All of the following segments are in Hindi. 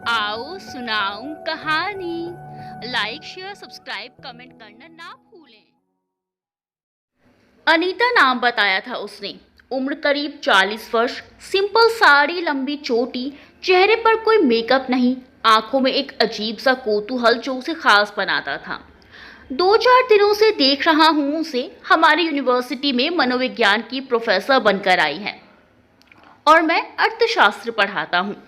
आओ सुनाऊं कहानी। लाइक शेयर सब्सक्राइब कमेंट करना ना भूलें। अनीता नाम बताया था उसने। उम्र करीब 40 वर्ष, सिंपल साड़ी, लंबी चोटी, चेहरे पर कोई मेकअप नहीं, आंखों में एक अजीब सा कौतूहल जो उसे खास बनाता था। 2-4 दिनों से देख रहा हूं उसे। हमारी यूनिवर्सिटी में मनोविज्ञान की प्रोफेसर बनकर आई है और मैं अर्थशास्त्र पढ़ाता हूँ।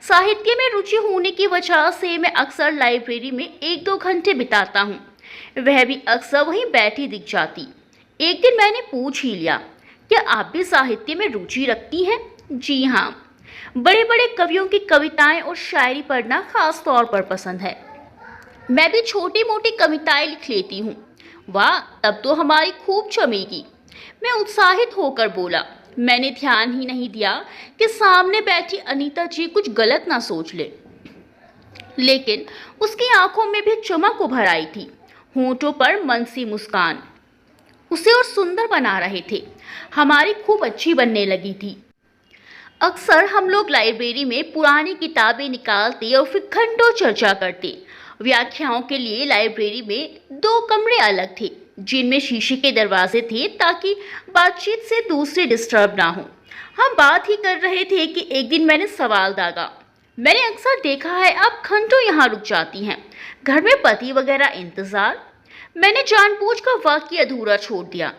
साहित्य में रुचि होने की वजह से मैं अक्सर लाइब्रेरी में 1-2 घंटे बिताता हूँ। वह भी अक्सर वहीं बैठी दिख जाती। एक दिन मैंने पूछ ही लिया, क्या आप भी साहित्य में रुचि रखती हैं? जी हाँ, बड़े बड़े कवियों की कविताएं और शायरी पढ़ना खास तौर पर पसंद है। मैं भी छोटी मोटी कविताएं लिख लेती हूँ। वाह, तब तो हमारी खूब जमेगी। मैं उत्साहित होकर बोला। मैंने ध्यान ही नहीं दिया कि सामने बैठी अनीता जी कुछ गलत ना सोच ले, लेकिन उसकी आंखों में भी चमक उभर आई थी। होठों पर मन सी मुस्कान उसे और सुंदर बना रहे थे। हमारी खूब अच्छी बनने लगी थी। अक्सर हम लोग लाइब्रेरी में पुरानी किताबें निकालते और फिर घंटों चर्चा करते। व्याख्याओं के लिए लाइब्रेरी में 2 कमरे अलग थे, जिनमें शीशे के दरवाजे थे ताकि बातचीत से दूसरे डिस्टर्ब ना हो। हम बात ही कर रहे थे कि एक दिन मैंने सवाल दागा। मैंने अक्सर देखा है आप घंटों यहाँ रुक जाती हैं, घर में पति वगैरह इंतजार? मैंने जानबूझकर वाक्य अधूरा छोड़ दिया।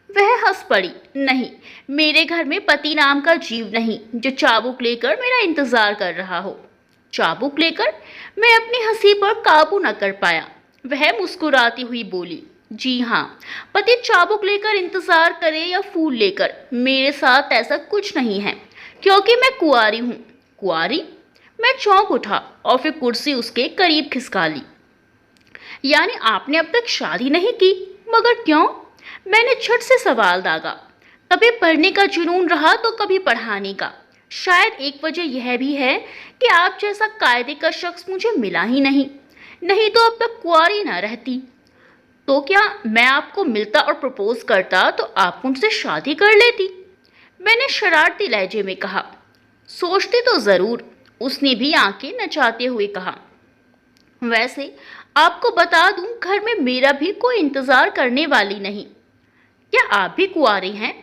वह हंस पड़ी। नहीं, मेरे घर में पति नाम का जीव नहीं जो चाबुक लेकर मेरा इंतजार कर रहा हो। चाबुक लेकर? मैं अपनी हंसी पर काबू न कर पाया। वह मुस्कुराती हुई बोली, जी हाँ, पति चाबुक लेकर इंतजार करे या फूल लेकर, मेरे साथ ऐसा कुछ नहीं है, क्योंकि मैं कुंवारी हूँ। कुंवारी? मैं चौंक उठा और फिर कुर्सी उसके करीब खिसका ली। यानी आपने अब तक शादी नहीं की? मगर क्यों? मैंने झट से सवाल दागा। कभी पढ़ने का जुनून रहा तो कभी पढ़ाने का। शायद एक वजह यह भी है कि आप जैसा कायदे का शख्स मुझे मिला ही नहीं, नहीं तो अब तक कुंवारी ना रहती। तो क्या मैं आपको मिलता और प्रपोज करता तो आप मुझसे शादी कर लेती? मैंने शरारती लहजे में कहा। सोचती तो जरूर, उसने भी आंखें नचाते हुए कहा। वैसे आपको बता दूं, घर में मेरा भी कोई इंतजार करने वाली नहीं। क्या आप भी कुंवारे हैं?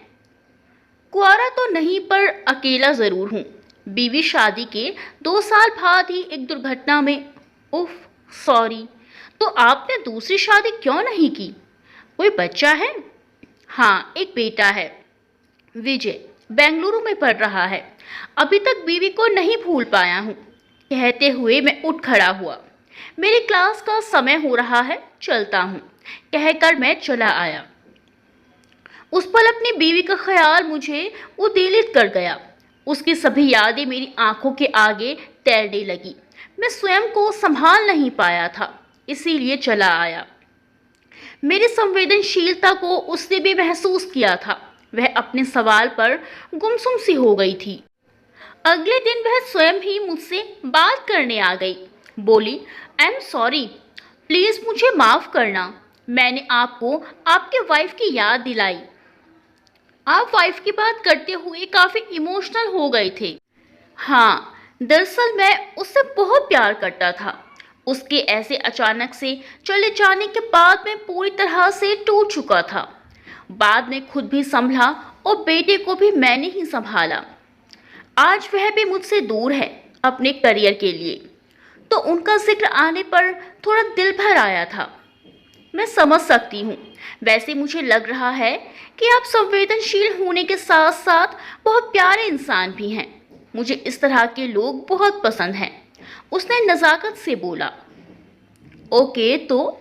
कुंवारा तो नहीं, पर अकेला जरूर हूं। बीवी शादी के 2 साल बाद ही एक दुर्घटना में। उफ, सॉरी। तो आपने दूसरी शादी क्यों नहीं की? कोई बच्चा है? हाँ, एक बेटा है, विजय। बेंगलुरु में पढ़ रहा है। अभी तक बीवी को नहीं भूल पाया हूँ। कहते हुए मैं उठ खड़ा हुआ। मेरी क्लास का समय हो रहा है, चलता हूँ, कहकर मैं चला आया। उस पल अपनी बीवी का ख्याल मुझे उद्वेलित कर गया। उसकी सभी यादें मेरी आंखों के आगे तैरने लगी। मैं स्वयं को संभाल नहीं पाया था, इसीलिए चला आया। मेरी संवेदनशीलता को उसने भी महसूस किया था। वह अपने सवाल पर गुमसुम सी हो गई थी। अगले दिन वह स्वयं ही मुझसे बात करने आ गई। बोली, आई एम सॉरी, प्लीज मुझे माफ करना। मैंने आपको आपके वाइफ की याद दिलाई। आप वाइफ की बात करते हुए काफी इमोशनल हो गए थे। हाँ, दरअसल मैं उससे बहुत प्यार करता था। उसके ऐसे अचानक से चले जाने के बाद मैं पूरी तरह से टूट चुका था। बाद में खुद भी संभला और बेटे को भी मैंने ही संभाला। आज वह भी मुझसे दूर है अपने करियर के लिए, तो उनका जिक्र आने पर थोड़ा दिल भर आया था। मैं समझ सकती हूँ। वैसे मुझे लग रहा है कि आप संवेदनशील होने के साथ साथ बहुत प्यारे इंसान भी हैं। मुझे इस तरह के लोग बहुत पसंद हैं। उसने नज़ाकत से बोला। ओके, तो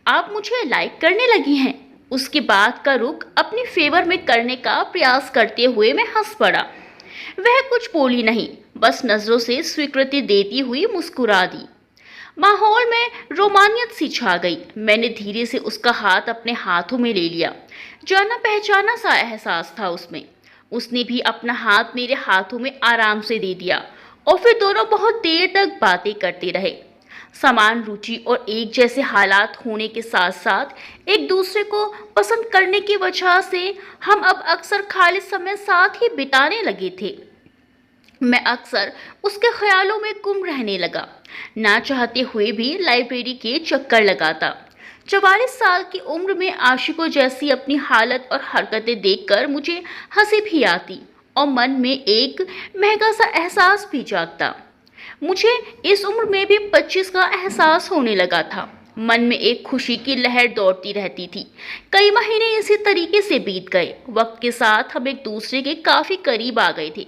आप मुझे लाइक करने लगी हैं? उसकी बात का रुख अपनी फेवर में करने का प्रयास करते हुए मैं हंस पड़ा। वह कुछ बोली नहीं, बस नजरों से स्वीकृति देती हुई मुस्कुरा दी। माहौल में रोमानियत सी छा गई। मैंने धीरे से उसका हाथ अपने हाथों में ले लिया। जाना पहचाना सा एहसास था उसमें। उसने भी अपना हाथ मेरे हाथों में आराम से दे दिया और फिर दोनों बहुत देर तक बातें करते रहे। समान रुचि और एक जैसे हालात होने के साथ साथ एक दूसरे को पसंद करने की वजह से हम अब अक्सर खाली समय साथ ही बिताने लगे थे। मैं अक्सर उसके ख्यालों में गुम रहने लगा, ना चाहते हुए भी लाइब्रेरी के चक्कर लगाता। 44 साल की उम्र में आशिकों जैसी अपनी हालत और हरकतें देखकर मुझे हंसी भी आती और मन में एक महंगा सा एहसास भी जागता। मुझे इस उम्र में भी 25 का एहसास होने लगा था। मन में एक खुशी की लहर दौड़ती रहती थी। कई महीने इसी तरीके से बीत गए। वक्त के साथ हम एक दूसरे के काफी करीब आ गए थे।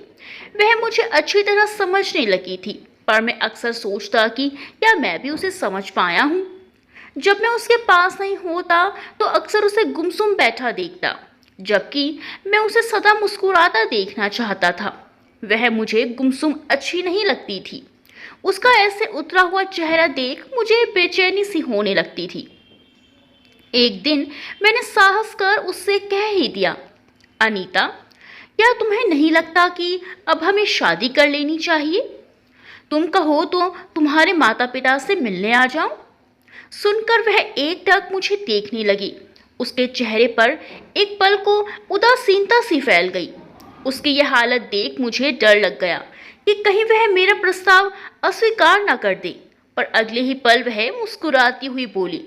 वह मुझे अच्छी तरह समझने लगी थी, पर मैं अक्सर सोचता कि क्या मैं भी उसे समझ पाया हूँ। जब मैं उसके पास नहीं होता तो अक्सर उसे गुमसुम बैठा देखता, जबकि मैं उसे सदा मुस्कुराता देखना चाहता था। वह मुझे गुमसुम अच्छी नहीं लगती थी। उसका ऐसे उतरा हुआ चेहरा देख मुझे बेचैनी सी होने लगती थी। एक दिन मैंने साहस कर उससे कह ही दिया, अनीता, क्या तुम्हें नहीं लगता कि अब हमें शादी कर लेनी चाहिए? तुम कहो तो तुम्हारे माता पिता से मिलने आ जाऊं? सुनकर वह एकटक मुझे देखने लगी। उसके चेहरे पर एक पल को उदासीनता सी फैल गई। उसकी यह हालत देख मुझे डर लग गया कि कहीं वह मेरा प्रस्ताव अस्वीकार न कर दे, पर अगले ही पल वह मुस्कुराती हुई बोली,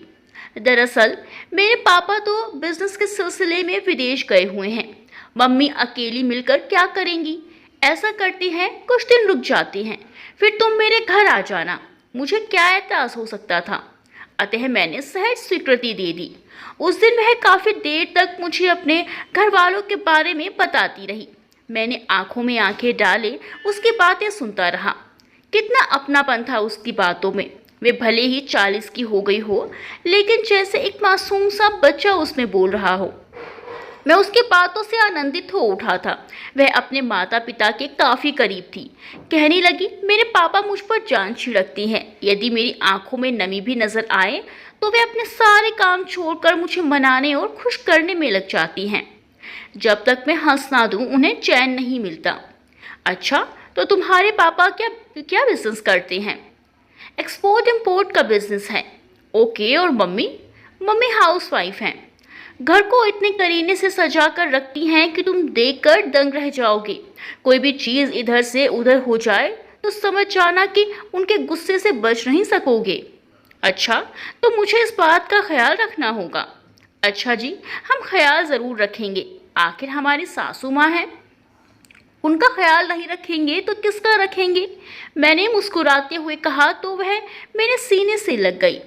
दरअसल मेरे पापा तो बिजनेस के सिलसिले में विदेश गए हुए हैं। मम्मी अकेली मिलकर क्या करेंगी? ऐसा करती हैं, कुछ दिन रुक जाती हैं, फिर तुम मेरे घर आ जाना। मुझे क्या एतराज हो सकता था? अतः मैंने सहज स्वीकृति दे दी। उस दिन वह काफी देर तक मुझे अपने घर वालों के बारे में बताती रही। मैंने आंखों में आंखें डाले उसकी बातें सुनता रहा। कितना अपनापन था उसकी बातों में। वे भले ही 40 की हो गई हो, लेकिन जैसे एक मासूम सा बच्चा उसमें बोल रहा हो। मैं उसकी बातों से आनंदित हो उठा था। वह अपने माता पिता के काफी करीब थी। कहने लगी, मेरे पापा मुझ पर जान छिड़कती हैं। यदि मेरी आंखों में नमी भी नजर आए तो वे अपने सारे काम छोड़कर मुझे मनाने और खुश करने में लग जाती हैं। जब तक मैं हंस ना दूं उन्हें चैन नहीं मिलता। अच्छा, तो तुम्हारे पापा क्या क्या बिजनेस करते हैं? एक्सपोर्ट इंपोर्ट का बिजनेस है। ओके, और मम्मी? मम्मी हाउसवाइफ हैं। घर को इतने करीने से सजा कर रखती हैं कि तुम देखकर दंग रह जाओगे। कोई भी चीज़ इधर से उधर हो जाए तो समझ जाना कि उनके गुस्से से बच नहीं सकोगे। अच्छा, तो मुझे इस बात का ख्याल रखना होगा। अच्छा जी, हम ख्याल ज़रूर रखेंगे। आखिर हमारी सासू माँ हैं। उनका ख्याल नहीं रखेंगे तो किसका रखेंगे? मैंने मुस्कुराते हुए कहा तो वह मेरे सीने से लग गई।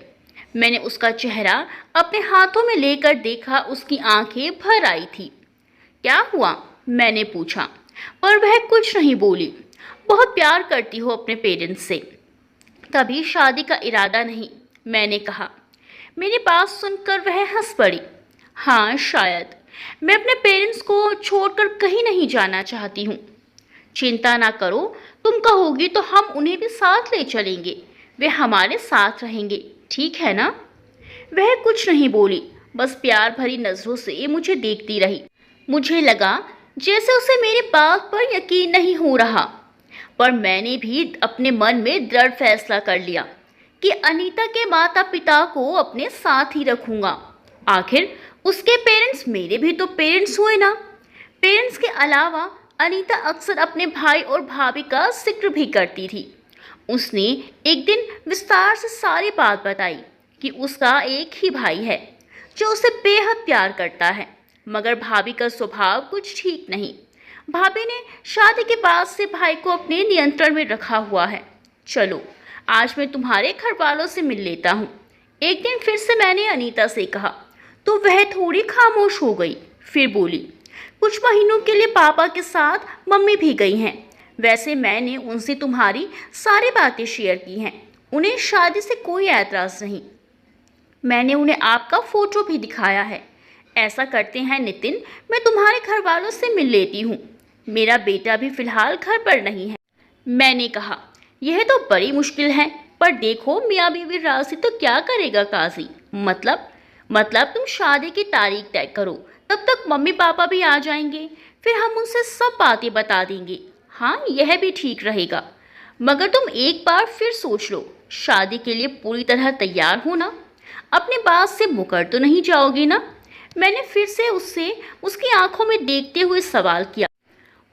मैंने उसका चेहरा अपने हाथों में लेकर देखा। उसकी आंखें भर आई थी। क्या हुआ? मैंने पूछा, पर वह कुछ नहीं बोली। बहुत प्यार करती हो अपने पेरेंट्स से? कभी शादी का इरादा नहीं, मैंने कहा। मेरी बात सुनकर वह हंस पड़ी। हाँ, शायद। मैं अपने पेरेंट्स को छोड़कर कहीं नहीं जाना चाहती हूँ। चिंता ना करो, तुम कहोगी तो हम उन्हें भी साथ ले चलेंगे। वे हमारे साथ रहेंगे, ठीक है ना? वह कुछ नहीं बोली, बस प्यार भरी नजरों से मुझे देखती रही। मुझे लगा जैसे उसे मेरी बात पर यकीन नहीं हो रहा, पर मैंने भी अपने मन में दृढ़ फैसला कर लिया कि अनीता के माता पिता को अपने साथ ही रखूंगा। आखिर उसके पेरेंट्स मेरे भी तो पेरेंट्स हुए ना। पेरेंट्स के अलावा अनीता अक्सर अपने भाई और भाभी का जिक्र भी करती थी। उसने एक दिन विस्तार से सारी बात बताई कि उसका एक ही भाई है जो उसे बेहद प्यार करता है, मगर भाभी का स्वभाव कुछ ठीक नहीं। भाभी ने शादी के बाद से भाई को अपने नियंत्रण में रखा हुआ है। चलो, आज मैं तुम्हारे घर वालों से मिल लेता हूँ। एक दिन फिर से मैंने अनीता से कहा तो वह थोड़ी खामोश हो गई। फिर बोली, कुछ महीनों के लिए पापा के साथ मम्मी भी गई हैं। वैसे मैंने उनसे तुम्हारी सारी बातें शेयर की हैं। उन्हें शादी से कोई ऐतराज़ नहीं। मैंने उन्हें आपका फ़ोटो भी दिखाया है। ऐसा करते हैं नितिन, मैं तुम्हारे घर वालों से मिल लेती हूँ। मेरा बेटा भी फ़िलहाल घर पर नहीं है। मैंने कहा, यह तो बड़ी मुश्किल है, पर देखो मियाँ बीवी राज़ी तो क्या करेगा काजी। मतलब तुम शादी की तारीख तय करो, तब तक मम्मी पापा भी आ जाएंगे, फिर हम उनसे सब बातें बता देंगे। हाँ, यह भी ठीक रहेगा, मगर तुम एक बार फिर सोच लो। शादी के लिए पूरी तरह तैयार हो ना? अपनी बात से मुकर तो नहीं जाओगी ना? मैंने फिर से उससे उसकी आंखों में देखते हुए सवाल किया।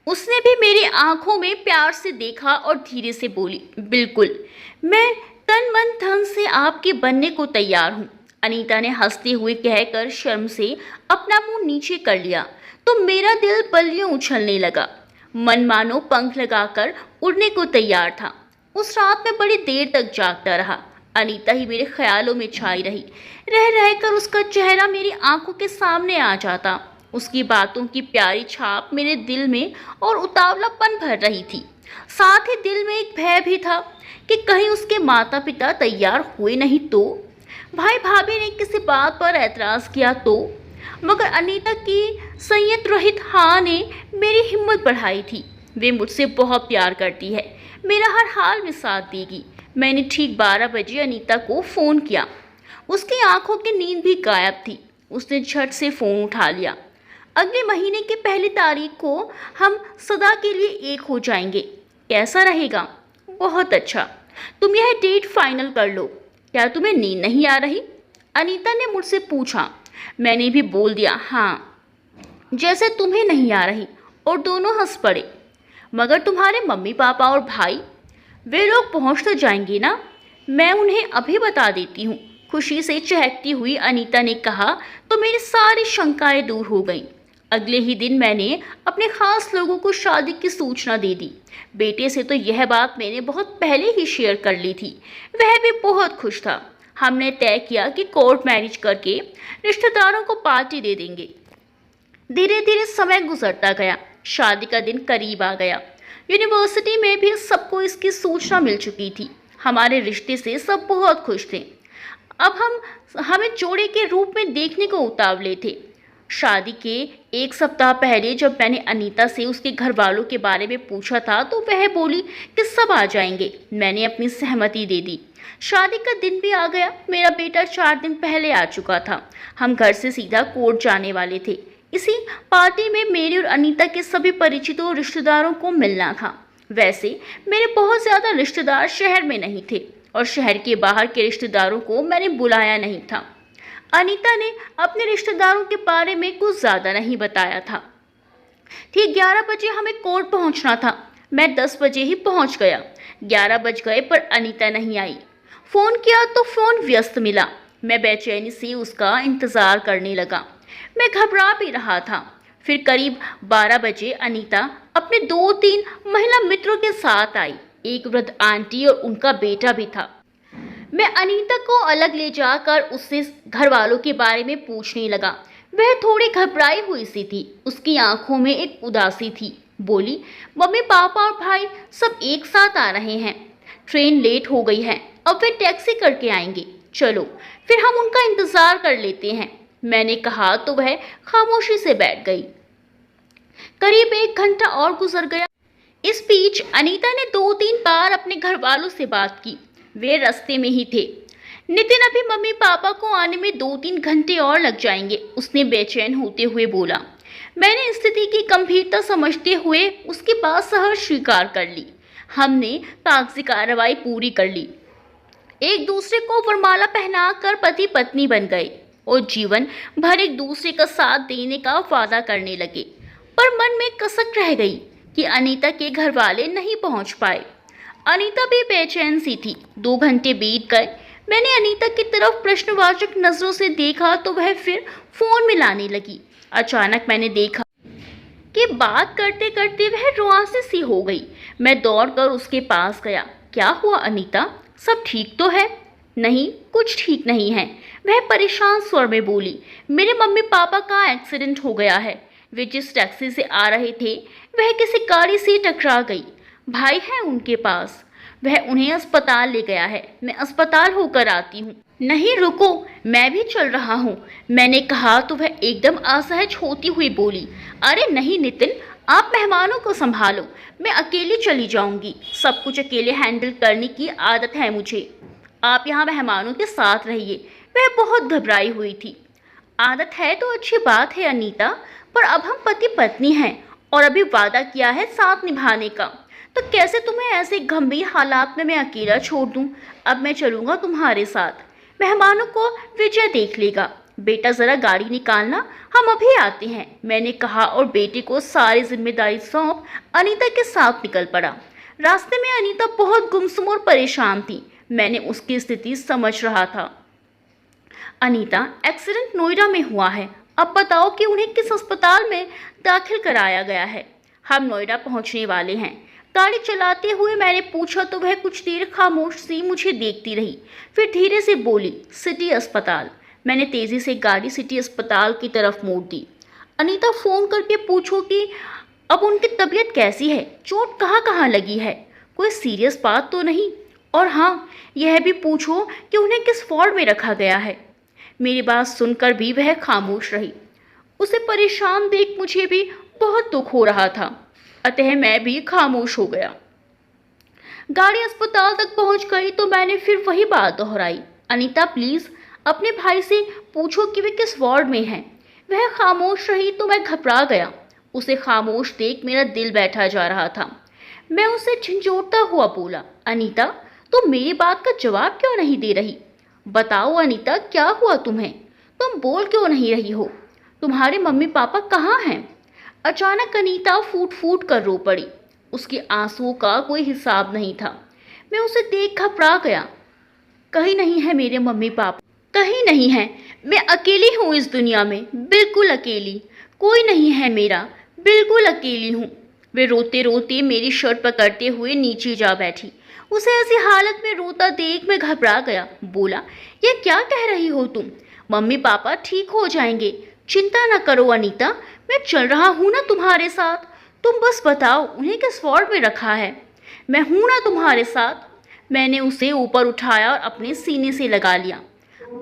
उसने भी मेरी आंखों में प्यार से देखा और धीरे से बोली, बिल्कुल, मैं तन मन धन से आपके बनने को तैयार हूँ। अनीता ने हंसते हुए कहकर शर्म से अपना मुंह नीचे कर लिया तो मेरा दिल बल्लियों उछलने लगा। मन मानो पंख लगाकर उड़ने को तैयार था। उस रात में बड़ी देर तक जागता रहा। अनीता ही मेरे ख्यालों में छाई रही। रह रहकर उसका चेहरा मेरी आंखों के सामने आ जाता। उसकी बातों की प्यारी छाप मेरे दिल में और उतावलापन भर रही थी। साथ ही दिल में एक भय भी था कि कहीं उसके माता पिता तैयार हुए नहीं तो, भाई भाभी ने किसी बात पर ऐतराज़ किया तो। मगर अनीता की संयत रहित हाँ ने मेरी हिम्मत बढ़ाई थी। वे मुझसे बहुत प्यार करती है, मेरा हर हाल में साथ देगी। मैंने ठीक 12 बजे अनीता को फ़ोन किया। उसकी आंखों की नींद भी गायब थी। उसने झट से फ़ोन उठा लिया। अगले महीने की पहली तारीख को हम सदा के लिए एक हो जाएंगे। कैसा रहेगा? बहुत अच्छा। तुम यह डेट फाइनल कर लो। क्या तुम्हें नींद नहीं आ रही? अनीता ने मुझसे पूछा। मैंने भी बोल दिया हाँ, जैसे तुम्हें नहीं आ रही, और दोनों हंस पड़े। मगर तुम्हारे मम्मी पापा और भाई, वे लोग पहुंच तो जाएंगे ना? मैं उन्हें अभी बता देती हूँ, खुशी से चहकती हुई अनीता ने कहा तो मेरी सारी शंकाएं दूर हो गईं। अगले ही दिन मैंने अपने खास लोगों को शादी की सूचना दे दी। बेटे से तो यह बात मैंने बहुत पहले ही शेयर कर ली थी। वह भी बहुत खुश था। हमने तय किया कि कोर्ट मैरिज करके रिश्तेदारों को पार्टी दे देंगे। धीरे धीरे समय गुजरता गया। शादी का दिन करीब आ गया। यूनिवर्सिटी में भी सबको इसकी सूचना मिल चुकी थी। हमारे रिश्ते से सब बहुत खुश थे। अब हमें जोड़े के रूप में देखने को उतावले थे। शादी के एक सप्ताह पहले जब मैंने अनीता से उसके घर वालों के बारे में पूछा था तो वह बोली कि सब आ जाएंगे। मैंने अपनी सहमति दे दी। शादी का दिन भी आ गया। मेरा बेटा 4 दिन पहले आ चुका था। हम घर से सीधा कोर्ट जाने वाले थे। इसी पार्टी में मेरे और अनीता के सभी परिचितों और रिश्तेदारों को मिलना था। वैसे मेरे बहुत ज़्यादा रिश्तेदार शहर में नहीं थे और शहर के बाहर के रिश्तेदारों को मैंने बुलाया नहीं था। अनीता ने अपने रिश्तेदारों के बारे में कुछ ज़्यादा नहीं बताया था। ठीक 11 बजे हमें कोर्ट पहुंचना था। मैं 10 बजे ही पहुंच गया। 11 बज गए पर अनीता नहीं आई। फ़ोन किया तो फ़ोन व्यस्त मिला। मैं बेचैनी से उसका इंतज़ार करने लगा। मैं घबरा भी रहा था। फिर करीब 12 बजे अनीता अपने 2-3 महिला मित्रों के साथ आई। एक वृद्ध आंटी और उनका बेटा भी था। मैं अनीता को अलग ले जाकर उससे घर वालों के बारे में पूछने लगा। वह थोड़ी घबराई हुई सी थी। उसकी आंखों में एक उदासी थी। बोली, मम्मी पापा और भाई सब एक साथ आ रहे हैं। ट्रेन लेट हो गई है, अब वे टैक्सी करके आएंगे। चलो फिर हम उनका इंतज़ार कर लेते हैं। मैंने कहा तो वह खामोशी से बैठ गई। करीब 1 घंटा और गुजर गया। इस बीच अनीता ने 2-3 बार अपने घर वालों से बात की। वे रास्ते में ही थे। नितिन, अभी मम्मी पापा को आने में 2-3 घंटे और लग जाएंगे, उसने बेचैन होते हुए बोला। मैंने स्थिति की गंभीरता समझते हुए उसकी बात सहज स्वीकार कर ली। हमने कागजी कार्रवाई पूरी कर ली। एक दूसरे को वरमाला पहनाकर पति पत्नी बन गए और जीवन भर एक दूसरे का साथ देने का वादा करने लगे। पर मन में कसक रह गई कि अनीता के घर वाले नहीं पहुंच पाए। अनीता भी बेचैन सी थी। 2 घंटे बीत गए। मैंने अनीता की तरफ प्रश्नवाचक नजरों से देखा तो वह फिर फोन मिलाने लगी। अचानक मैंने देखा कि बात करते करते वह रुआंसे सी हो गई। मैं दौड़कर उसके पास गया। क्या हुआ अनीता, सब ठीक तो है? नहीं, कुछ ठीक नहीं है, वह परेशान स्वर में बोली। मेरे मम्मी पापा का एक्सीडेंट हो गया है। वे जिस टैक्सी से आ रहे थे वह किसी गाड़ी से टकरा गई। भाई है उनके पास, वह उन्हें अस्पताल ले गया है। मैं अस्पताल होकर आती हूँ। नहीं रुको, मैं भी चल रहा हूँ, मैंने कहा तो वह एकदम असहज होती हुई बोली। अरे नहीं नितिन, आप मेहमानों को संभालो, मैं अकेली चली जाऊंगी। सब कुछ अकेले हैंडल करने की आदत है मुझे। आप यहाँ मेहमानों के साथ रहिए। वह बहुत घबराई हुई थी। आदत है तो अच्छी बात है अनीता, पर अब हम पति पत्नी हैं और अभी वादा किया है साथ निभाने का, तो कैसे तुम्हें ऐसे गंभीर हालात में मैं अकेला छोड़ दूं? अब मैं चलूँगा तुम्हारे साथ। मेहमानों को विजय देख लेगा। बेटा ज़रा गाड़ी निकालना, हम अभी आते हैं, मैंने कहा और बेटे को सारी जिम्मेदारी सौंप अनीता के साथ निकल पड़ा। रास्ते में अनीता बहुत गुमसुम और परेशान थी। मैंने उसकी स्थिति समझ रहा था। अनीता, एक्सीडेंट नोएडा में हुआ है। अब बताओ कि उन्हें किस अस्पताल में दाखिल कराया गया है। हम नोएडा पहुंचने वाले हैं। गाड़ी चलाते हुए मैंने पूछा तो वह कुछ देर खामोश सी मुझे देखती रही, फिर धीरे से बोली, सिटी अस्पताल। मैंने तेजी से गाड़ी सिटी अस्पताल की तरफ मोड़ दी। अनीता, फ़ोन करके पूछो कि अब उनकी तबीयत कैसी है, चोट कहाँ कहाँ लगी है, कोई सीरियस बात तो नहीं। और हाँ, यह भी पूछो कि उन्हें किस वार्ड में रखा गया है। मेरी बात सुनकर भी वह खामोश रही। उसे परेशान देख मुझे भी बहुत दुख हो रहा था, अतः मैं भी खामोश हो गया। गाड़ी अस्पताल तक पहुंच गई तो मैंने फिर वही बात दोहराई, अनीता प्लीज़ अपने भाई से पूछो कि वे किस वार्ड में हैं। वह खामोश रही तो मैं घबरा गया। उसे खामोश देख मेरा दिल बैठा जा रहा था। मैं उसे झंझोड़ता हुआ बोला, अनीता तुम मेरी बात का जवाब क्यों नहीं दे रही? बताओ अनीता, क्या हुआ तुम्हें? तुम बोल क्यों नहीं रही हो? तुम्हारे मम्मी पापा कहाँ हैं? अचानक अनीता फूट फूट कर रो पड़ी। उसके आंसुओं का कोई हिसाब नहीं था। मैं उसे देख घबरा गया। कहीं नहीं है मेरे मम्मी पापा, कहीं नहीं है। मैं अकेली हूँ इस दुनिया में, बिल्कुल अकेली। कोई नहीं है मेरा, बिल्कुल अकेली हूँ। वे रोते रोते मेरी शर्ट पकड़ते हुए नीचे जा बैठी। उसे ऐसी हालत में रोता देख मैं घबरा गया। बोला, ये क्या कह रही हो तुम? मम्मी पापा ठीक हो जाएंगे, चिंता न करो अनीता, मैं चल रहा हूँ ना तुम्हारे साथ। तुम बस बताओ उन्हें किस वार्ड में रखा है, मैं हूँ ना तुम्हारे साथ। मैंने उसे ऊपर उठाया और अपने सीने से लगा लिया।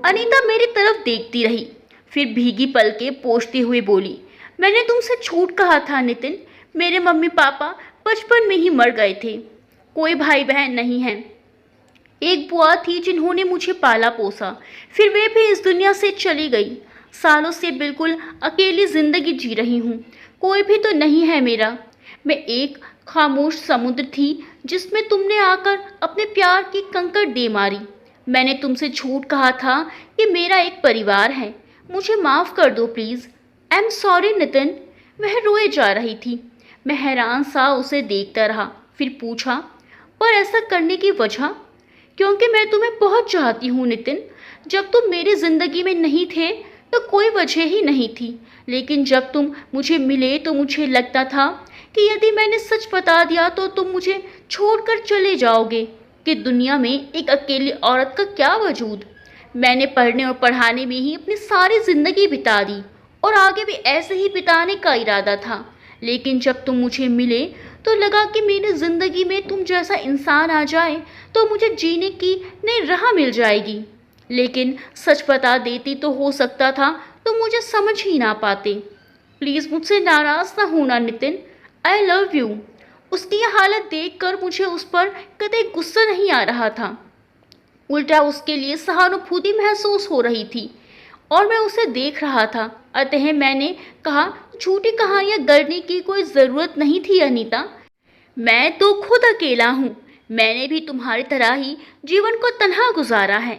अनीता मेरी तरफ देखती रही, फिर भीगी पलकें पोंछते हुए बोली, मैंने तुमसे झूठ कहा था नितिन, मेरे मम्मी पापा बचपन में ही मर गए थे। कोई भाई बहन नहीं है। एक बुआ थी जिन्होंने मुझे पाला पोसा, फिर वे भी इस दुनिया से चली गई। सालों से बिल्कुल अकेली जिंदगी जी रही हूँ, कोई भी तो नहीं है मेरा। मैं एक खामोश समुद्र थी जिसमें तुमने आकर अपने प्यार की कंकड़ दे मारी। मैंने तुमसे झूठ कहा था कि मेरा एक परिवार है, मुझे माफ़ कर दो please. I am sorry Nitin. वह रोए जा रही थी। मैं हैरान सा उसे देखता रहा, फिर पूछा, पर ऐसा करने की वजह? क्योंकि मैं तुम्हें बहुत चाहती हूँ नितिन। जब तुम मेरी ज़िंदगी में नहीं थे तो कोई वजह ही नहीं थी, लेकिन जब तुम मुझे मिले तो मुझे लगता था कि यदि मैंने सच बता दिया तो तुम मुझे छोड़कर चले जाओगे कि दुनिया में एक अकेली औरत का क्या वजूद। मैंने पढ़ने और पढ़ाने में ही अपनी सारी ज़िंदगी बिता दी और आगे भी ऐसे ही बिताने का इरादा था, लेकिन जब तुम मुझे मिले तो लगा कि मेरी ज़िंदगी में तुम जैसा इंसान आ जाए तो मुझे जीने की नई राह मिल जाएगी। लेकिन सच बता देती तो हो सकता था तुम मुझे समझ ही ना पाते। प्लीज़ मुझसे नाराज़ ना होना नितिन, आई लव यू। उसकी यह हालत देखकर मुझे उस पर कतई गुस्सा नहीं आ रहा था, उल्टा उसके लिए सहानुभूति महसूस हो रही थी और मैं उसे देख रहा था। अतः मैंने कहा, झूठी कहानियाँ गढ़ने की कोई ज़रूरत नहीं थी अनीता। मैं तो खुद अकेला हूँ, मैंने भी तुम्हारी तरह ही जीवन को तन्हा गुजारा है,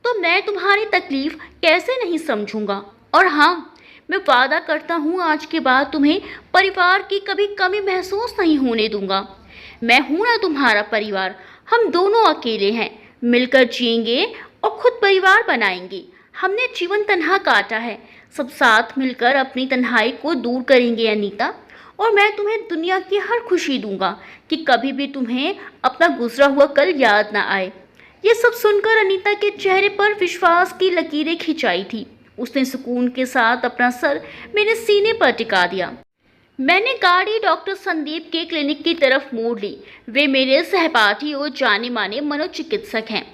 तो मैं तुम्हारी तकलीफ़ कैसे नहीं समझूंगा। और हाँ, मैं वादा करता हूँ आज के बाद तुम्हें परिवार की कभी कमी महसूस नहीं होने दूंगा। मैं हूँ ना तुम्हारा परिवार, हम दोनों अकेले हैं, मिलकर जिएंगे और खुद परिवार बनाएंगे। हमने जीवन तन्हा काटा है, सब साथ मिलकर अपनी तन्हाई को दूर करेंगे अनीता। और मैं तुम्हें दुनिया की हर खुशी दूंगा कि कभी भी तुम्हें अपना गुजरा हुआ कल याद ना आए। ये सब सुनकर अनीता के चेहरे पर विश्वास की लकीरें खिंचाई थी। उसने सुकून के साथ अपना सर मेरे सीने पर टिका दिया। मैंने गाड़ी डॉक्टर संदीप के क्लिनिक की तरफ मोड़ ली। वे मेरे सहपाठी और जाने माने मनोचिकित्सक हैं।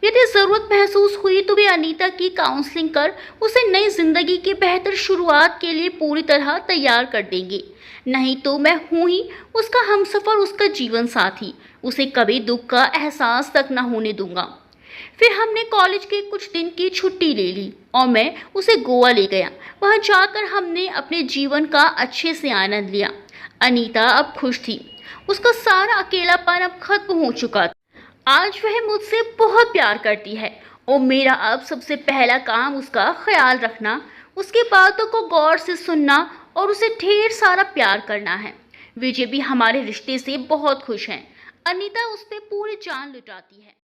यदि ज़रूरत महसूस हुई तो वे अनीता की काउंसलिंग कर उसे नई जिंदगी की बेहतर शुरुआत के लिए पूरी तरह तैयार कर देंगे। नहीं तो मैं हूँ ही उसका हमसफ़र, उसका जीवन साथी। उसे कभी दुख का एहसास तक न होने दूंगा। फिर हमने कॉलेज के कुछ दिन की छुट्टी ले ली और मैं उसे गोवा ले गया। वहाँ जाकर हमने अपने जीवन का अच्छे से आनंद लिया। अनीता अब खुश थी, उसका सारा अकेलापन अब खत्म हो चुका था। आज वह मुझसे बहुत प्यार करती है और मेरा अब सबसे पहला काम उसका ख्याल रखना, उसकी बातों को गौर से सुनना और उसे ढेर सारा प्यार करना है। विजय भी हमारे रिश्ते से बहुत खुश है। अनीता उस पे पूरी जान लुटाती है।